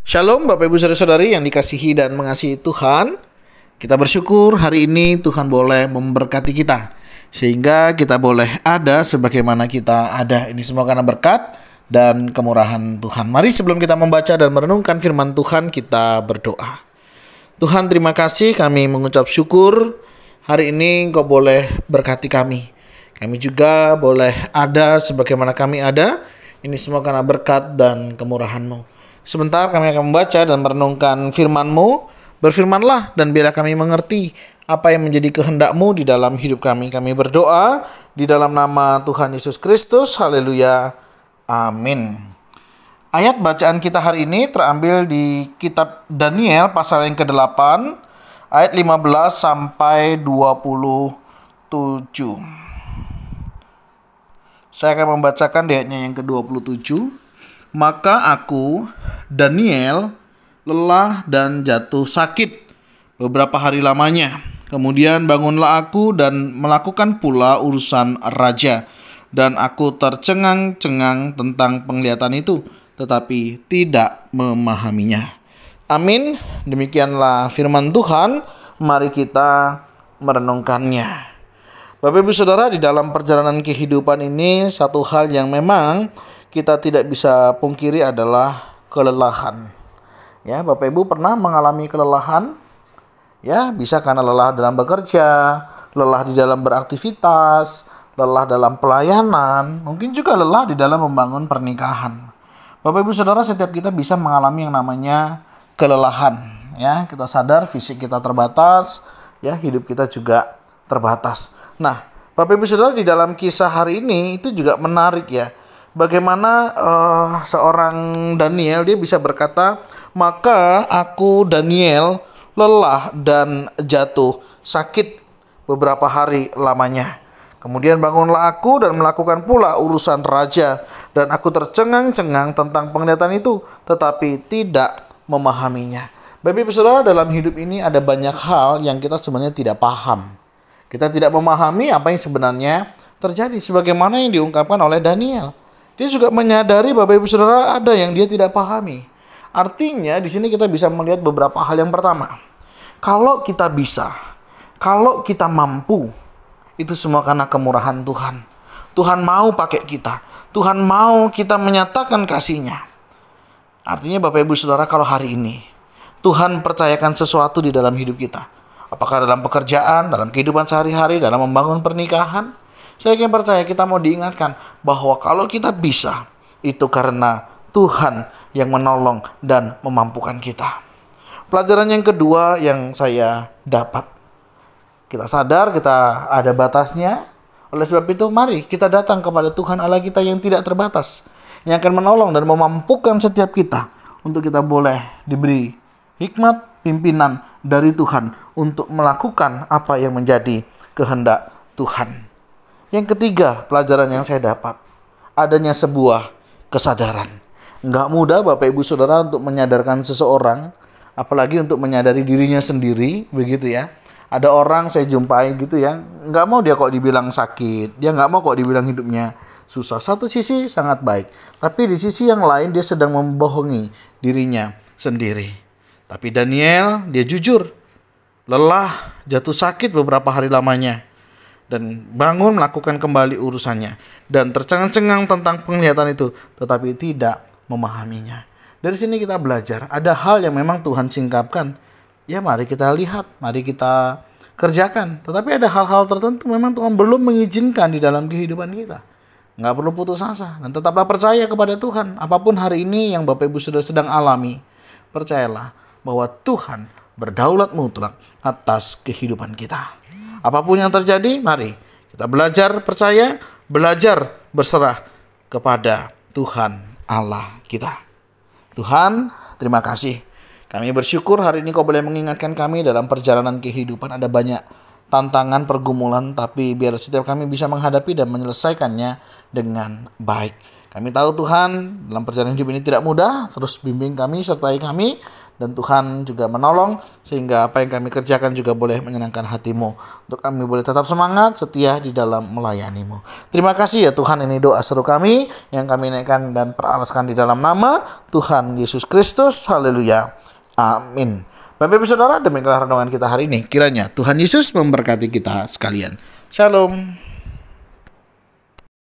Shalom Bapak Ibu Saudara-saudari yang dikasihi dan mengasihi Tuhan. Kita bersyukur hari ini Tuhan boleh memberkati kita, sehingga kita boleh ada sebagaimana kita ada. Ini semua karena berkat dan kemurahan Tuhan. Mari sebelum kita membaca dan merenungkan firman Tuhan, kita berdoa. Tuhan, terima kasih, kami mengucap syukur hari ini Engkau boleh berkati kami. Kami juga boleh ada sebagaimana kami ada. Ini semua karena berkat dan kemurahan-Mu. Sebentar kami akan membaca dan merenungkan firman-Mu. Berfirmanlah dan biarlah kami mengerti apa yang menjadi kehendak-Mu di dalam hidup kami. Kami berdoa di dalam nama Tuhan Yesus Kristus. Haleluya. Amin. Ayat bacaan kita hari ini terambil di kitab Daniel pasal yang ke-8 ayat 15 sampai 27. Saya akan membacakan di ayatnya yang ke-27. Maka aku, Daniel, lelah dan jatuh sakit beberapa hari lamanya. Kemudian bangunlah aku dan melakukan pula urusan raja. Dan aku tercengang-cengang tentang penglihatan itu, tetapi tidak memahaminya. Amin. Demikianlah firman Tuhan. Mari kita merenungkannya. Bapak Ibu Saudara, di dalam perjalanan kehidupan ini, satu hal yang memang kita tidak bisa pungkiri adalah kelelahan. Ya, Bapak Ibu pernah mengalami kelelahan? Ya, bisa karena lelah dalam bekerja, lelah di dalam beraktivitas, lelah dalam pelayanan, mungkin juga lelah di dalam membangun pernikahan. Bapak Ibu Saudara, setiap kita bisa mengalami yang namanya kelelahan. Ya, kita sadar fisik kita terbatas, ya, hidup kita juga terbatas. Nah, Bapak Ibu Saudara, di dalam kisah hari ini itu juga menarik ya. Bagaimana seorang Daniel dia bisa berkata, maka aku Daniel lelah dan jatuh sakit beberapa hari lamanya. Kemudian bangunlah aku dan melakukan pula urusan raja. Dan aku tercengang-cengang tentang penglihatan itu, tetapi tidak memahaminya. Bapak Ibu Saudara, dalam hidup ini ada banyak hal yang kita sebenarnya tidak paham. Kita tidak memahami apa yang sebenarnya terjadi. Sebagaimana yang diungkapkan oleh Daniel. Dia juga menyadari Bapak Ibu Saudara ada yang dia tidak pahami. Artinya di sini kita bisa melihat beberapa hal. Yang pertama, kalau kita bisa, kalau kita mampu, itu semua karena kemurahan Tuhan. Tuhan mau pakai kita. Tuhan mau kita menyatakan kasih-Nya. Artinya Bapak Ibu Saudara, kalau hari ini Tuhan percayakan sesuatu di dalam hidup kita, apakah dalam pekerjaan, dalam kehidupan sehari-hari, dalam membangun pernikahan, saya yakin percaya kita mau diingatkan bahwa kalau kita bisa, itu karena Tuhan yang menolong dan memampukan kita. Pelajaran yang kedua yang saya dapat, kita sadar kita ada batasnya. Oleh sebab itu mari kita datang kepada Tuhan Allah kita yang tidak terbatas, yang akan menolong dan memampukan setiap kita untuk kita boleh diberi hikmat, pimpinan dari Tuhan untuk melakukan apa yang menjadi kehendak Tuhan. Yang ketiga, pelajaran yang saya dapat, adanya sebuah kesadaran. Nggak mudah Bapak Ibu Saudara untuk menyadarkan seseorang, apalagi untuk menyadari dirinya sendiri, begitu ya. Ada orang saya jumpai gitu ya, nggak mau dia kok dibilang sakit, dia nggak mau kok dibilang hidupnya susah. Satu sisi sangat baik, tapi di sisi yang lain dia sedang membohongi dirinya sendiri. Tapi Daniel, dia jujur, lelah, jatuh sakit beberapa hari lamanya, dan bangun melakukan kembali urusannya, dan tercengang-cengang tentang penglihatan itu, tetapi tidak memahaminya. Dari sini kita belajar, ada hal yang memang Tuhan singkapkan. Ya mari kita lihat, mari kita kerjakan. Tetapi ada hal-hal tertentu memang Tuhan belum mengizinkan di dalam kehidupan kita. Nggak perlu putus asa, dan tetaplah percaya kepada Tuhan. Apapun hari ini yang Bapak Ibu sudah sedang alami, percayalah bahwa Tuhan berdaulat mutlak atas kehidupan kita. Apapun yang terjadi, mari kita belajar percaya, belajar berserah kepada Tuhan Allah kita. Tuhan, terima kasih. Kami bersyukur hari ini Kau boleh mengingatkan kami dalam perjalanan kehidupan. Ada banyak tantangan, pergumulan, tapi biar setiap kami bisa menghadapi dan menyelesaikannya dengan baik. Kami tahu Tuhan, dalam perjalanan hidup ini tidak mudah. Terus bimbing kami, sertai kami, dan Tuhan juga menolong sehingga apa yang kami kerjakan juga boleh menyenangkan hati-Mu. Untuk kami boleh tetap semangat, setia di dalam melayani-Mu. Terima kasih ya Tuhan, ini doa seru kami yang kami naikkan dan peralaskan di dalam nama Tuhan Yesus Kristus. Haleluya. Amin. Bapak Ibu Saudara, demikianlah renungan kita hari ini. Kiranya Tuhan Yesus memberkati kita sekalian. Shalom.